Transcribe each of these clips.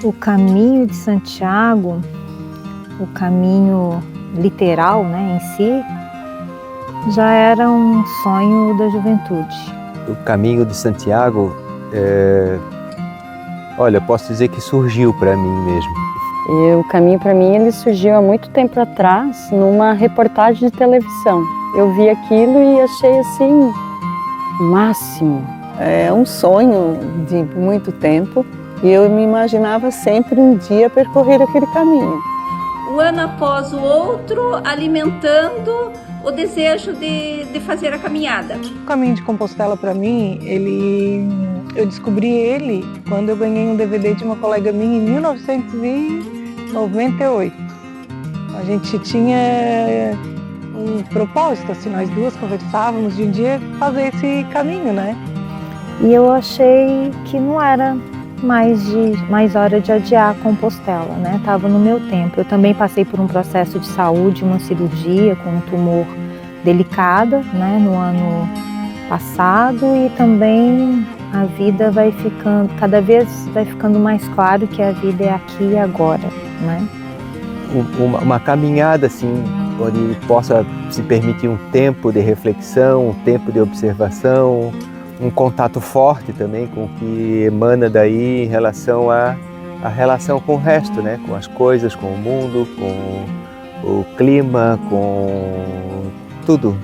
O caminho de Santiago, o caminho literal, né, em si, já era um sonho da juventude. O caminho de Santiago, olha, posso dizer que surgiu para mim mesmo. E o caminho para mim ele surgiu há muito tempo atrás numa reportagem de televisão. Eu vi aquilo e achei assim, o máximo. É um sonho de muito tempo e eu me imaginava sempre um dia percorrer aquele caminho. Um ano após o outro, alimentando o desejo de fazer a caminhada. O caminho de Compostela para mim, eu descobri ele quando eu ganhei um DVD de uma colega minha em 1998. A gente tinha um propósito, assim, nós duas conversávamos de um dia fazer esse caminho, né? E eu achei que não era mais hora de adiar a Compostela, né? Estava no meu tempo. Eu também passei por um processo de saúde, uma cirurgia com um tumor delicada, né, no ano passado, e também a vida vai ficando, cada vez vai ficando mais claro que a vida é aqui e agora, né? Uma caminhada assim, onde possa se permitir um tempo de reflexão, um tempo de observação, um contato forte também com o que emana daí em relação à relação com o resto, né? Com as coisas, com o mundo, com o clima, com tudo.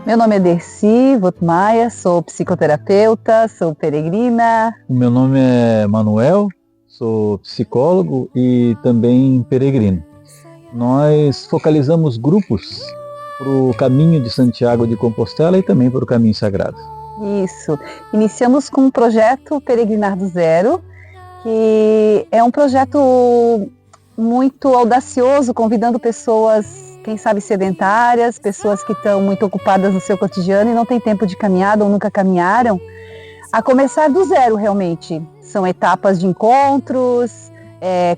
Meu nome é Dercy Votmaia, sou psicoterapeuta, sou peregrina. O meu nome é Manuel, sou psicólogo e também peregrino. Nós focalizamos grupos para o caminho de Santiago de Compostela e também para o caminho sagrado. Isso. Iniciamos com o projeto Peregrinar do Zero, que é um projeto muito audacioso, convidando pessoas, quem sabe sedentárias, pessoas que estão muito ocupadas no seu cotidiano e não têm tempo de caminhada ou nunca caminharam, a começar do zero realmente. São etapas de encontros,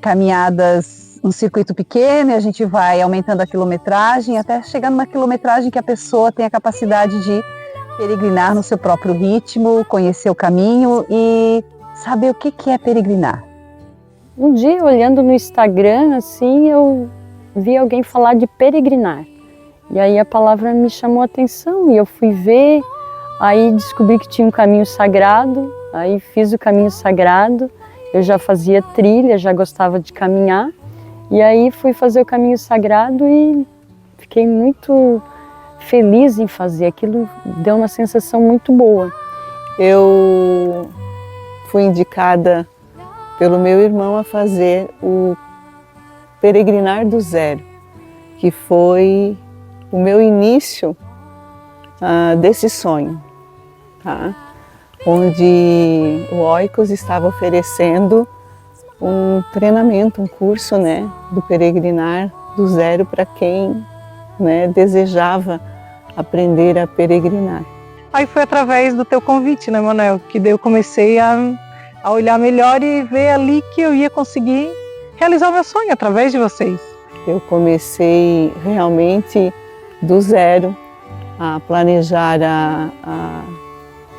caminhadas um circuito pequeno, e a gente vai aumentando a quilometragem até chegar numa quilometragem que a pessoa tem a capacidade de peregrinar no seu próprio ritmo, conhecer o caminho e saber o que é peregrinar. Um dia, olhando no Instagram, assim, eu vi alguém falar de peregrinar. E aí a palavra me chamou a atenção e eu fui ver, aí descobri que tinha um caminho sagrado, aí fiz o caminho sagrado, eu já fazia trilha, já gostava de caminhar, e aí fui fazer o caminho sagrado e fiquei muito feliz em fazer, aquilo deu uma sensação muito boa. Eu fui indicada pelo meu irmão a fazer o Peregrinar do Zero, que foi o meu início desse sonho, tá? Onde o Oikos estava oferecendo um treinamento, um curso, né, do Peregrinar do Zero para quem, né, desejava aprender a peregrinar. Aí foi através do teu convite, né, Manuel, que daí eu comecei a olhar melhor e ver ali que eu ia conseguir realizar o meu sonho através de vocês. Eu comecei realmente do zero a planejar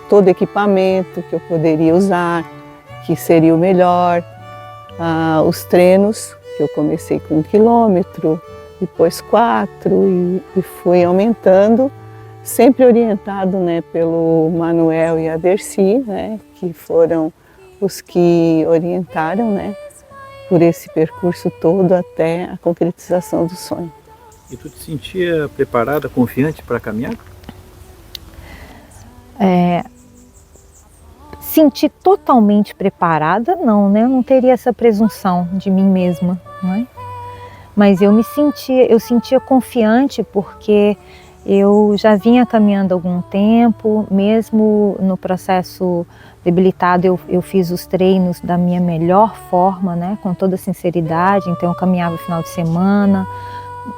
todo equipamento que eu poderia usar, que seria o melhor, os treinos, que eu comecei com 1 quilômetro, depois 4 e fui aumentando, sempre orientado, né, pelo Manuel e a Dercy, né, que foram os que orientaram, né, por esse percurso todo até a concretização do sonho. E tu te sentia preparada, confiante para caminhar? Sentir totalmente preparada, não, né? Eu não teria essa presunção de mim mesma, né? Mas eu sentia confiante porque eu já vinha caminhando há algum tempo, mesmo no processo debilitado eu fiz os treinos da minha melhor forma, né? Com toda sinceridade, então eu caminhava no final de semana,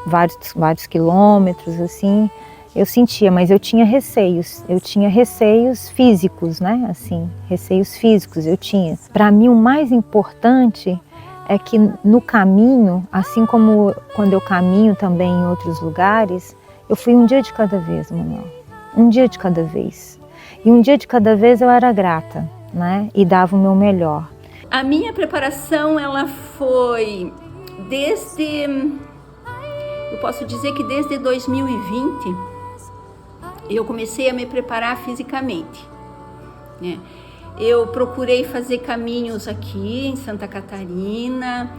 vários quilômetros, assim. Eu sentia, mas eu tinha receios físicos, né? Assim, receios físicos eu tinha. Para mim o mais importante é que no caminho, assim como quando eu caminho também em outros lugares, eu fui um dia de cada vez, Manuel. Um dia de cada vez. E um dia de cada vez eu era grata, né? E dava o meu melhor. A minha preparação, ela foi eu posso dizer que desde 2020, eu comecei a me preparar fisicamente, né? Eu procurei fazer caminhos aqui em Santa Catarina,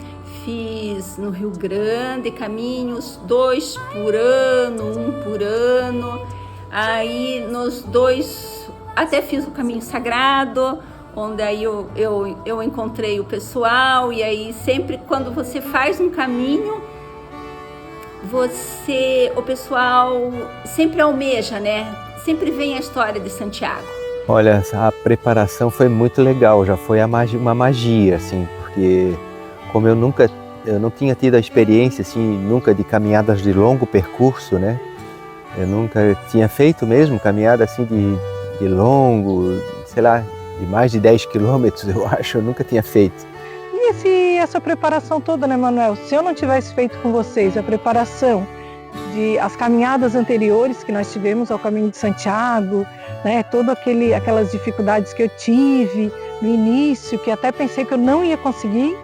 fiz no Rio Grande, caminhos 2 por ano, 1 por ano. Aí nos 2, até fiz o caminho sagrado, onde aí eu encontrei o pessoal. E aí sempre quando você faz um caminho, o pessoal sempre almeja, né? Sempre vem a história de Santiago. Olha, a preparação foi muito legal, já foi uma magia, assim, porque como eu não tinha tido a experiência, assim, nunca de caminhadas de longo percurso, né? Eu nunca tinha feito mesmo caminhada assim de longo, sei lá, de mais de 10 quilômetros, eu acho, eu nunca tinha feito. E essa preparação toda, né, Manuel? Se eu não tivesse feito com vocês a preparação as caminhadas anteriores que nós tivemos ao Caminho de Santiago, né, aquelas dificuldades que eu tive no início, que até pensei que eu não ia conseguir,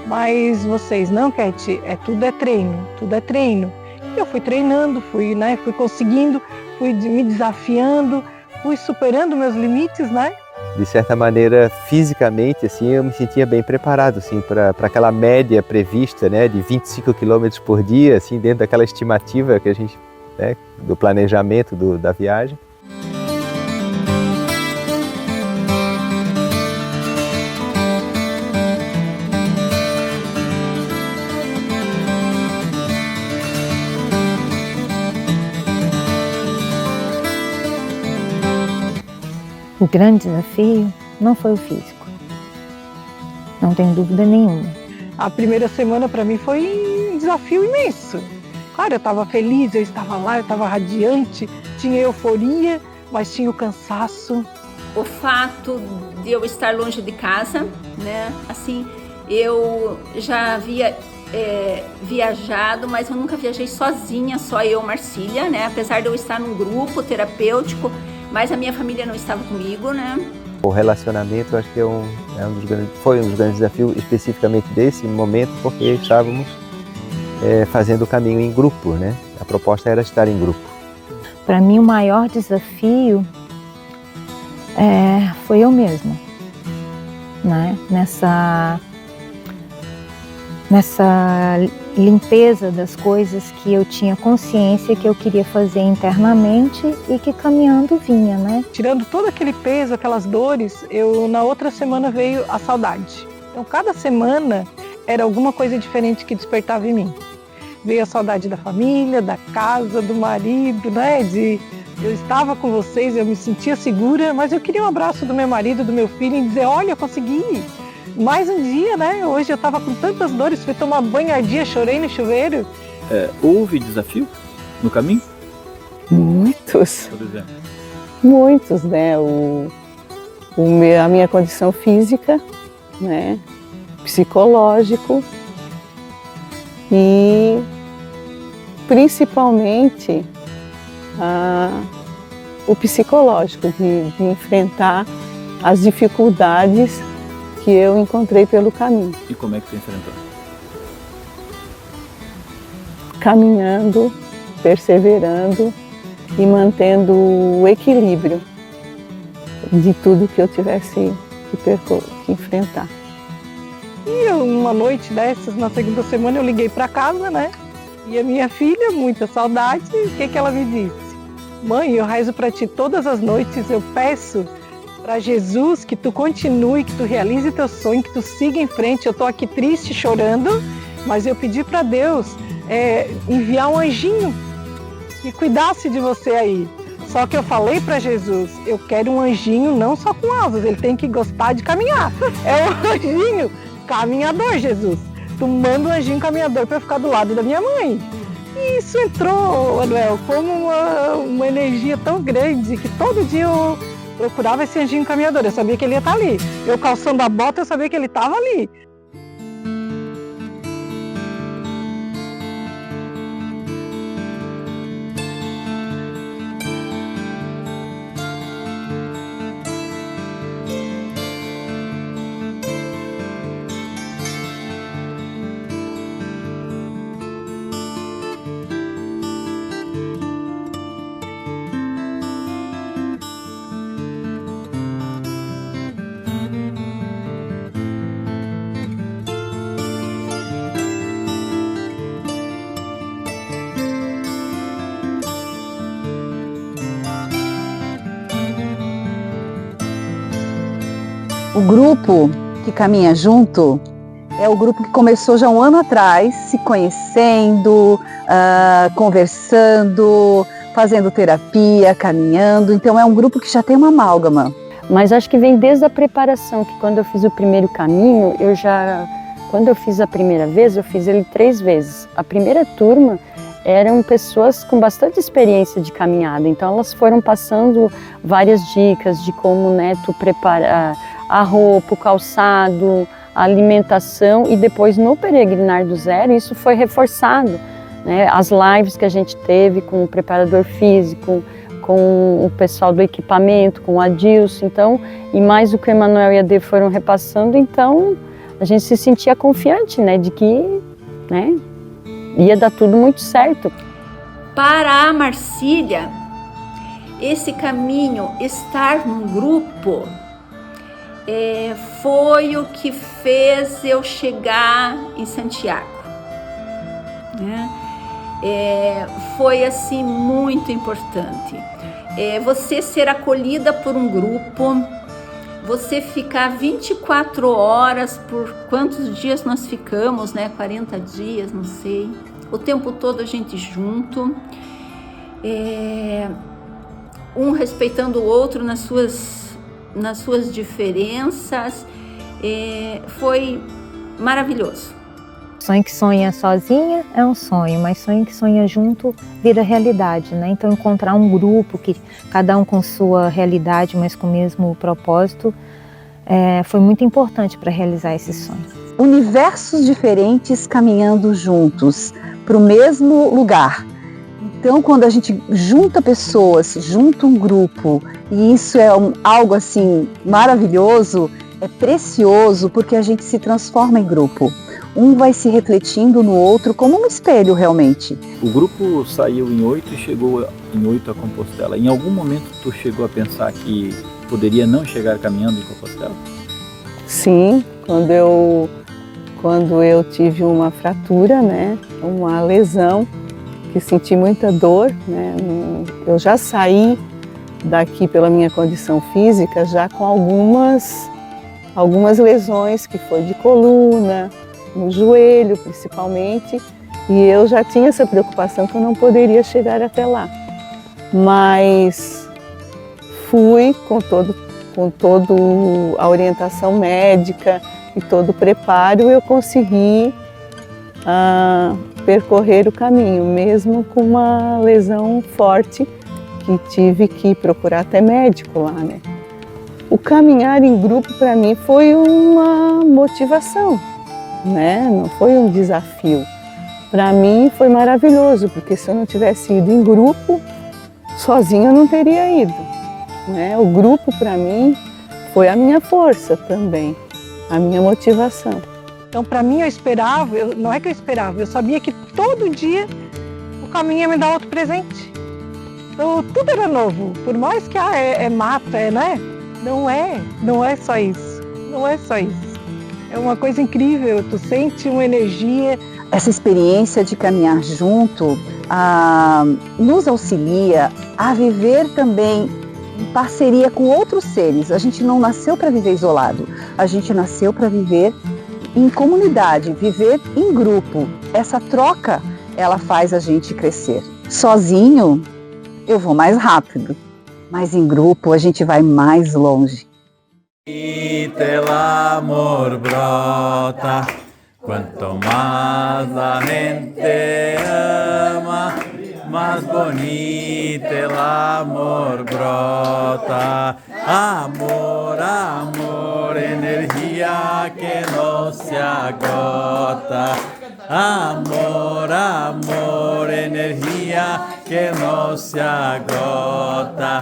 mas vocês, não, Cat, tudo é treino. E eu fui treinando, fui conseguindo, fui me desafiando, fui superando meus limites, né? De certa maneira, fisicamente, assim, eu me sentia bem preparado, assim, para aquela média prevista, né, de 25 km por dia, assim, dentro daquela estimativa que a gente, né, do planejamento da viagem. O grande desafio não foi o físico, não tenho dúvida nenhuma. A primeira semana para mim foi um desafio imenso. Claro, eu estava feliz, eu estava lá, eu estava radiante, tinha euforia, mas tinha o cansaço. O fato de eu estar longe de casa, né? Assim, eu já havia viajado, mas eu nunca viajei sozinha, só eu, Marcília, né? Apesar de eu estar num grupo terapêutico, mas a minha família não estava comigo, né? O relacionamento, eu acho que foi um dos grandes desafios, especificamente desse momento, porque estávamos fazendo o caminho em grupo, né? A proposta era estar em grupo. Para mim, o maior desafio foi eu mesma, né? Nessa limpeza das coisas que eu tinha consciência que eu queria fazer internamente e que caminhando vinha, né? Tirando todo aquele peso, aquelas dores, na outra semana veio a saudade. Então, cada semana era alguma coisa diferente que despertava em mim. Veio a saudade da família, da casa, do marido, né? Eu estava com vocês, eu me sentia segura, mas eu queria um abraço do meu marido, do meu filho e dizer, olha, eu consegui. Mais um dia, né? Hoje eu estava com tantas dores, fui tomar banho ardia, chorei no chuveiro. Houve desafio no caminho? Muitos. Por exemplo? Muitos, né? A minha condição física, né? Psicológico e principalmente o psicológico de enfrentar as dificuldades que eu encontrei pelo caminho. E como é que você enfrentou? Caminhando, perseverando e mantendo o equilíbrio de tudo que eu tivesse que enfrentar. E uma noite dessas, na segunda semana, eu liguei para casa, né? E a minha filha, muita saudade, o que ela me disse? Mãe, eu rezo para ti todas as noites, eu peço para Jesus que tu continue, que tu realize teu sonho, que tu siga em frente. Eu estou aqui triste, chorando, mas eu pedi para Deus enviar um anjinho que cuidasse de você aí. Só que eu falei para Jesus, eu quero um anjinho não só com asas, ele tem que gostar de caminhar. É um anjinho caminhador, Jesus. Tu manda um anjinho caminhador para ficar do lado da minha mãe. E isso entrou, Manuel, como uma energia tão grande que todo dia eu procurava esse anjinho caminhador, eu sabia que ele ia estar ali. Eu calçando a bota, eu sabia que ele estava ali. O grupo que caminha junto é o grupo que começou já um ano atrás, se conhecendo, conversando, fazendo terapia, caminhando. Então é um grupo que já tem uma amálgama. Mas acho que vem desde a preparação, que quando eu fiz o primeiro caminho, quando eu fiz a primeira vez, eu fiz ele 3 vezes. A primeira turma eram pessoas com bastante experiência de caminhada, então elas foram passando várias dicas de como, né, tu preparar a roupa, o calçado, a alimentação, e depois no Peregrinar do Zero isso foi reforçado, né? As lives que a gente teve com o preparador físico, com o pessoal do equipamento, com o Adilson, então, e mais o que o Emanuel e a Dê foram repassando, então a gente se sentia confiante, né, de que, né, ia dar tudo muito certo. Para a Marcília, esse caminho, estar num grupo, foi o que fez eu chegar em Santiago, né? Foi assim muito importante. Você ser acolhida por um grupo, você ficar 24 horas, por quantos dias nós ficamos, né? 40 dias, não sei. O tempo todo a gente junto, um respeitando o outro nas suas diferenças, foi maravilhoso. Sonho que sonha sozinha é um sonho, mas sonho que sonha junto vira realidade, né? Então encontrar um grupo, que cada um com sua realidade, mas com o mesmo propósito, foi muito importante para realizar esse sonho. Universos diferentes caminhando juntos para o mesmo lugar. Então, quando a gente junta pessoas, junta um grupo, e isso é algo assim maravilhoso, é precioso, porque a gente se transforma em grupo. Um vai se refletindo no outro como um espelho, realmente. O grupo saiu em 8 e chegou em 8 a Compostela. Em algum momento tu chegou a pensar que poderia não chegar caminhando em Compostela? Sim, quando eu tive uma fratura, né, uma lesão, que senti muita dor, né, eu já saí daqui pela minha condição física já com algumas lesões, que foi de coluna, no joelho principalmente, e eu já tinha essa preocupação que eu não poderia chegar até lá. Mas fui com toda a orientação médica e todo o preparo, eu consegui percorrer o caminho, mesmo com uma lesão forte, que tive que procurar até médico lá, né? O caminhar em grupo para mim foi uma motivação, né? Não foi um desafio. Para mim foi maravilhoso, porque se eu não tivesse ido em grupo, sozinho eu não teria ido, né? O grupo para mim foi a minha força também, a minha motivação. Então, para mim, eu esperava, não é que eu esperava, eu sabia que todo dia o caminho ia me dar outro presente. Então, tudo era novo, por mais que é mato, né? Não é só isso, não é só isso. É uma coisa incrível, tu sente uma energia. Essa experiência de caminhar junto nos auxilia a viver também em parceria com outros seres. A gente não nasceu para viver isolado, a gente nasceu para viver em comunidade, viver em grupo. Essa troca, ela faz a gente crescer. Sozinho, eu vou mais rápido, mas em grupo a gente vai mais longe. El amor brota, cuanto más la gente ama, más bonito el amor brota. Amor, amor, energía que no se agota. Amor, amor, energía que no se agota.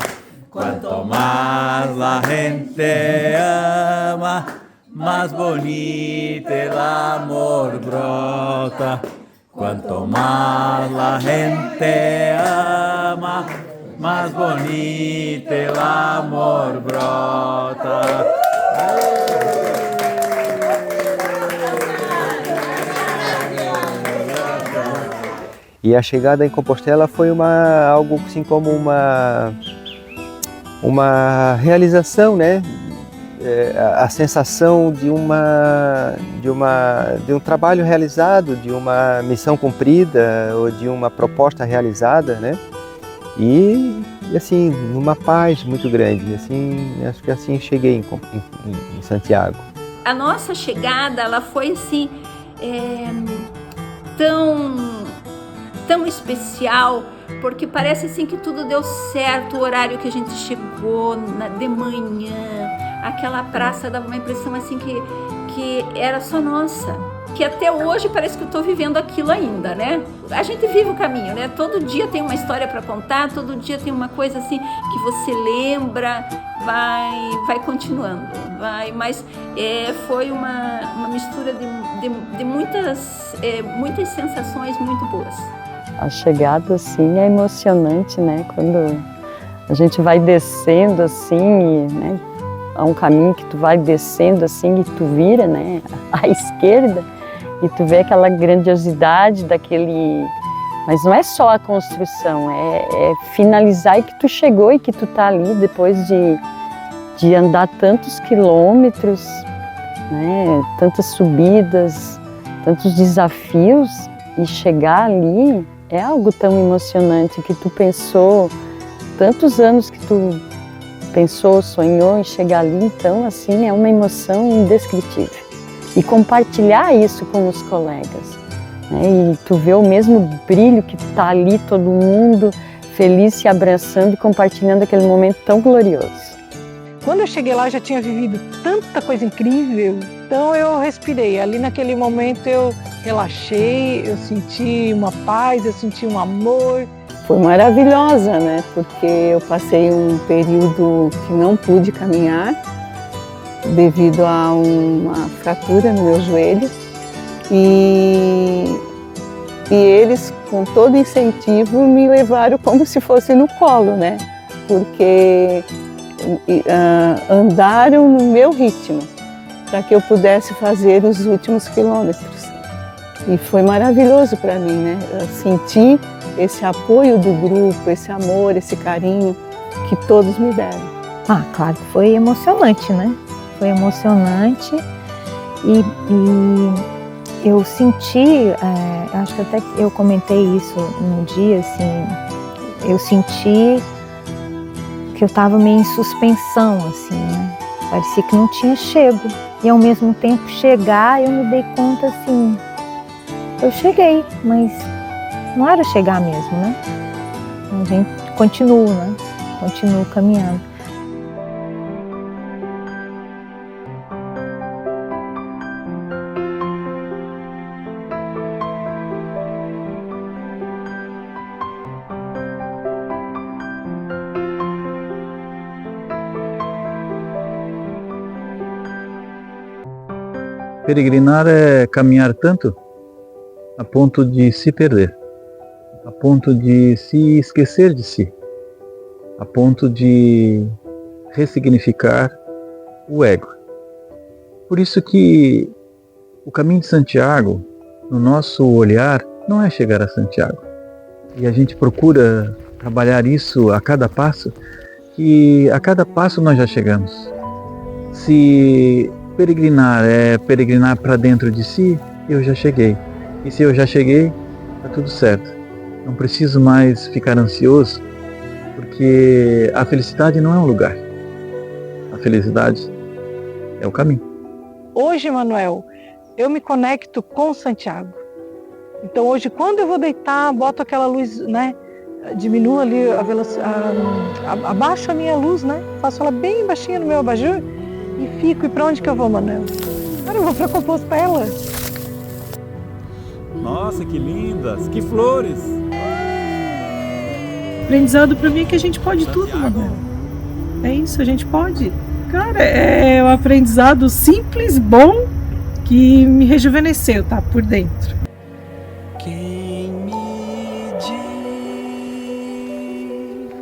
Cuanto más la gente ama, más bonito el amor brota. Cuanto más la gente ama, más bonito el amor brota. E a chegada em Compostela foi algo assim como uma realização, né? a sensação de um trabalho realizado, de uma missão cumprida ou de uma proposta realizada, né? E assim, numa paz muito grande. Assim, acho que assim cheguei em Santiago. A nossa chegada, ela foi assim, tão especial, porque parece assim que tudo deu certo, o horário que a gente chegou, de manhã, aquela praça dava uma impressão assim que era só nossa, que até hoje parece que eu estou vivendo aquilo ainda, né? A gente vive o caminho, né? Todo dia tem uma história para contar, todo dia tem uma coisa assim que você lembra, vai continuando, mas foi uma mistura de muitas sensações muito boas. A chegada, assim, é emocionante, né? Quando a gente vai descendo, assim, né? Há um caminho que tu vai descendo, assim, e tu vira, né? À esquerda, e tu vê aquela grandiosidade daquele... Mas não é só a construção, é finalizar e que tu chegou e que tu tá ali depois de andar tantos quilômetros, né? Tantas subidas, tantos desafios, e chegar ali é algo tão emocionante que tu pensou, tantos anos que tu pensou, sonhou em chegar ali, então assim é uma emoção indescritível. E compartilhar isso com os colegas, né? E tu vê o mesmo brilho que tá ali, todo mundo feliz se abraçando e compartilhando aquele momento tão glorioso. Quando eu cheguei lá, eu já tinha vivido tanta coisa incrível, então eu respirei. Ali naquele momento eu relaxei, eu senti uma paz, eu senti um amor. Foi maravilhosa, né? Porque eu passei um período que não pude caminhar devido a uma fratura no meu joelho. E eles, com todo incentivo, me levaram como se fosse no colo, né? Porque andaram no meu ritmo, para que eu pudesse fazer os últimos quilômetros. E foi maravilhoso para mim, né? Eu senti esse apoio do grupo, esse amor, esse carinho que todos me deram. Ah, claro que foi emocionante, né? Foi emocionante e eu senti, acho que até eu comentei isso no dia, assim, eu senti que eu estava meio em suspensão, assim, né? Parecia que não tinha chego. E ao mesmo tempo chegar, eu me dei conta, assim, eu cheguei, mas não era chegar mesmo, né? A gente continua, né? Continua caminhando. Peregrinar é caminhar tanto a ponto de se perder, a ponto de se esquecer de si, a ponto de ressignificar o ego. Por isso que o caminho de Santiago, no nosso olhar, não é chegar a Santiago. E a gente procura trabalhar isso a cada passo, que a cada passo nós já chegamos. Se peregrinar é peregrinar para dentro de si, eu já cheguei. E se eu já cheguei, está tudo certo. Não preciso mais ficar ansioso, porque a felicidade não é um lugar. A felicidade é o caminho. Hoje, Manuel, eu me conecto com Santiago. Então hoje, quando eu vou deitar, boto aquela luz, né? Diminuo ali a velocidade, abaixo a minha luz, né? Faço ela bem baixinha no meu abajur e fico. E para onde que eu vou, Manuel? Cara, eu vou para Compostela. Nossa, que lindas, que flores! Aprendizado para mim é que a gente pode tudo, Manuel. É isso, a gente pode. Cara, é um aprendizado simples, bom, que me rejuvenesceu, tá? Por dentro. Quem me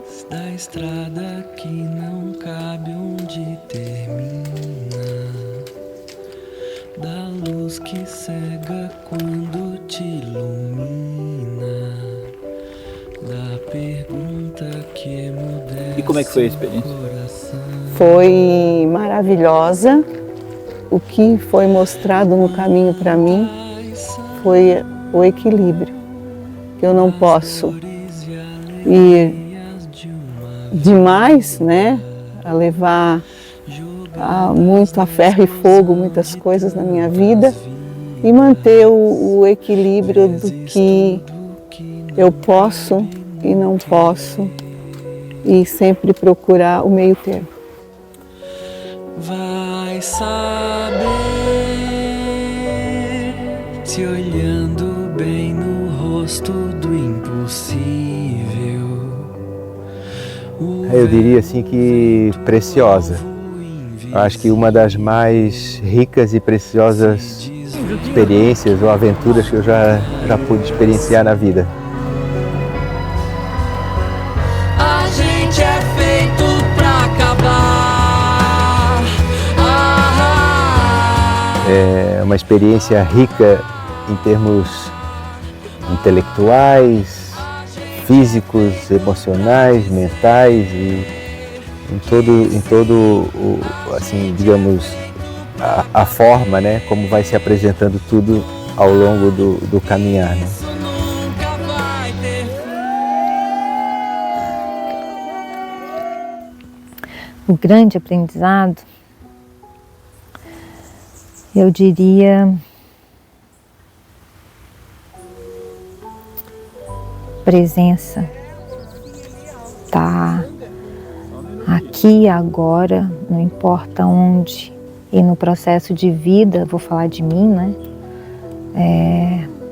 diz da estrada que não cabe onde termina, da luz que cega quando te ilumina, da pergunta que emudece. E como é que foi a experiência? Coração. foi maravilhosa. O que foi mostrado no caminho para mim foi o equilíbrio. Eu não posso ir demais, né, a levar muito a ferro e fogo, muitas coisas na minha vida, e manter o equilíbrio do que eu posso e não posso, e sempre procurar o meio termo. Vai saber, te olhando bem no rosto do impossível. Eu diria assim que preciosa. Eu acho que uma das mais ricas e preciosas experiências ou aventuras que eu já pude experienciar na vida. A gente é feito pra acabar. É uma experiência rica em termos intelectuais, físicos, emocionais, mentais e em todo assim, digamos, a forma, né, como vai se apresentando tudo ao longo do caminhar, né? O grande aprendizado, eu diria, presença, tá aqui e agora, não importa onde, e no processo de vida, vou falar de mim, né?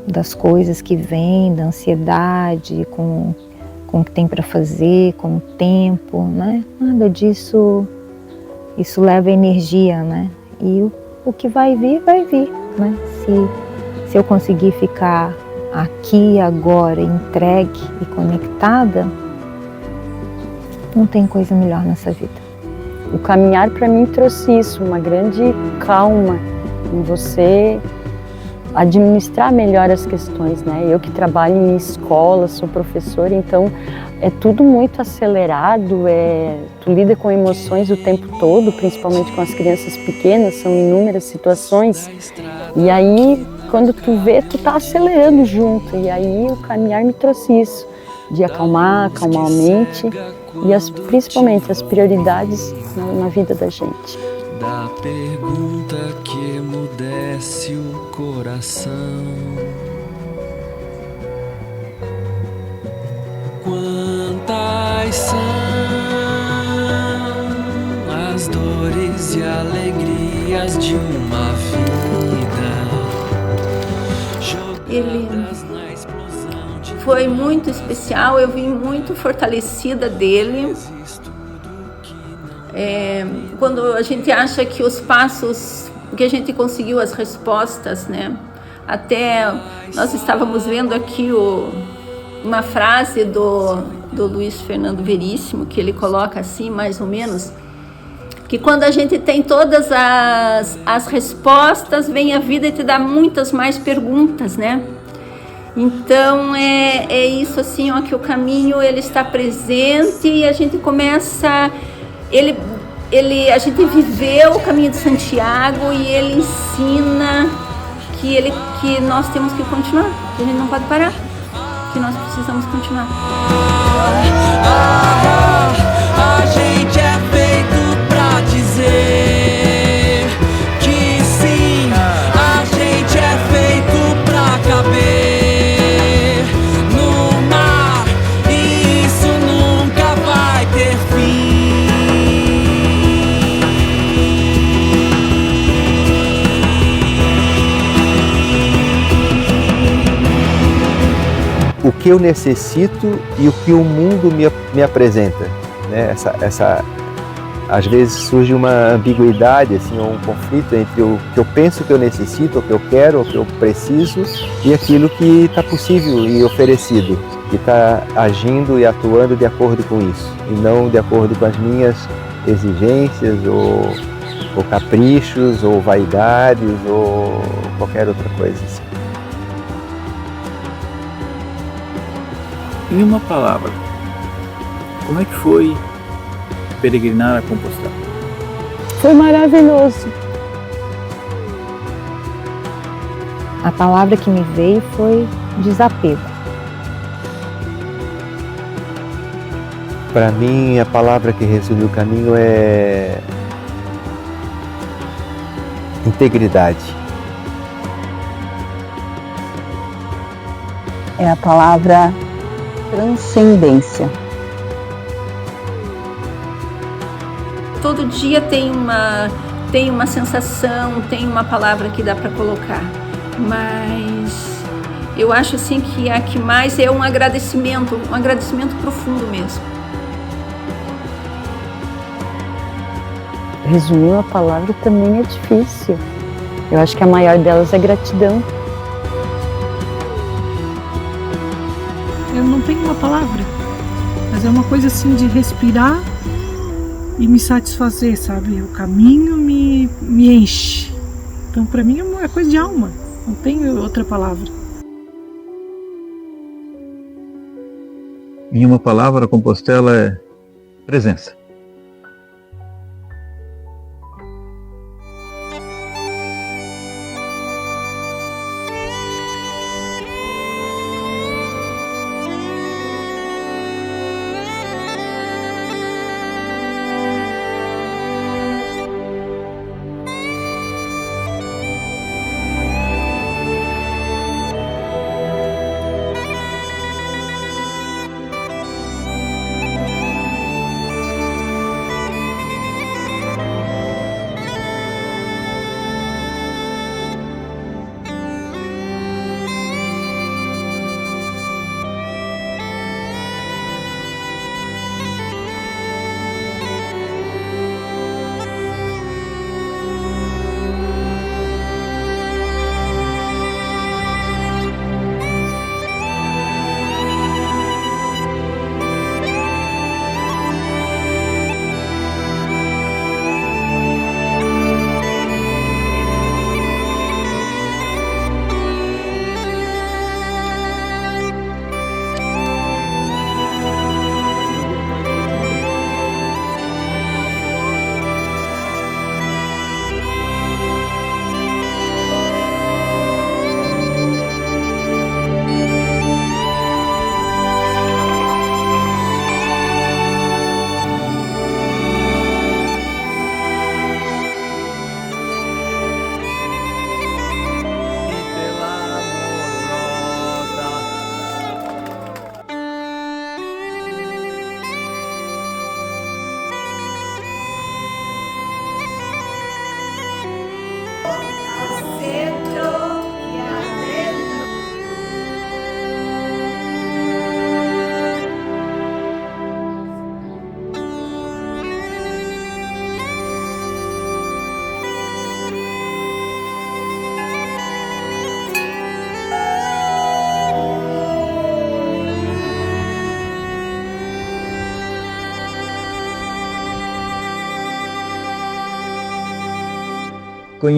Das coisas que vêm, da ansiedade, com o que tem para fazer, com o tempo, né? Nada disso, isso leva energia, né? E o que vai vir, né? Se eu conseguir ficar aqui, agora, entregue e conectada, não tem coisa melhor nessa vida. O caminhar para mim trouxe isso, uma grande calma em você administrar melhor as questões, né? Eu que trabalho em escola, sou professora, então é tudo muito acelerado, tu lida com emoções o tempo todo, principalmente com as crianças pequenas, são inúmeras situações, e aí quando tu vê, tu tá acelerando junto, e aí o caminhar me trouxe isso, de acalmar a mente e principalmente as prioridades na vida da gente. Da pergunta que emudece o coração. Quantas são as dores e alegrias de uma vida? Ele foi muito especial, eu vim muito fortalecida dele. Quando a gente acha que os passos, que a gente conseguiu as respostas, né? Até nós estávamos vendo aqui uma frase do Luiz Fernando Veríssimo, que ele coloca assim, mais ou menos, que quando a gente tem todas as respostas, vem a vida e te dá muitas mais perguntas, né? Então é isso assim, ó, que o caminho ele está presente e a gente começa, a gente viveu o caminho de Santiago e ele ensina que nós temos que continuar, que a gente não pode parar, que nós precisamos continuar. A gente é feito pra dizer que sim, a gente é feito pra caber no mar, e isso nunca vai ter fim. O que eu necessito e o que o mundo me apresenta, né? Às vezes surge uma ambiguidade, assim, ou um conflito entre o que eu penso que eu necessito, o que eu quero, o que eu preciso e aquilo que está possível e oferecido, que está agindo e atuando de acordo com isso e não de acordo com as minhas exigências ou caprichos ou vaidades ou qualquer outra coisa assim. Em uma palavra, como é que foi peregrinar a Compostela? Foi maravilhoso. A palavra que me veio foi desapego. Para mim, a palavra que resume o caminho é integridade. É a palavra transcendência. Todo dia tem uma sensação, tem uma palavra que dá para colocar, mas eu acho assim que a que mais é um agradecimento profundo mesmo. Resumir uma palavra também é difícil. Eu acho que a maior delas é gratidão. Eu não tenho uma palavra, mas é uma coisa assim de respirar e me satisfazer, sabe? O caminho me enche. Então, para mim, é uma coisa de alma. Não tenho outra palavra. Em uma palavra, Compostela é presença.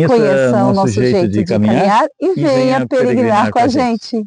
Conheça o nosso jeito de caminhar e venha peregrinar com a gente.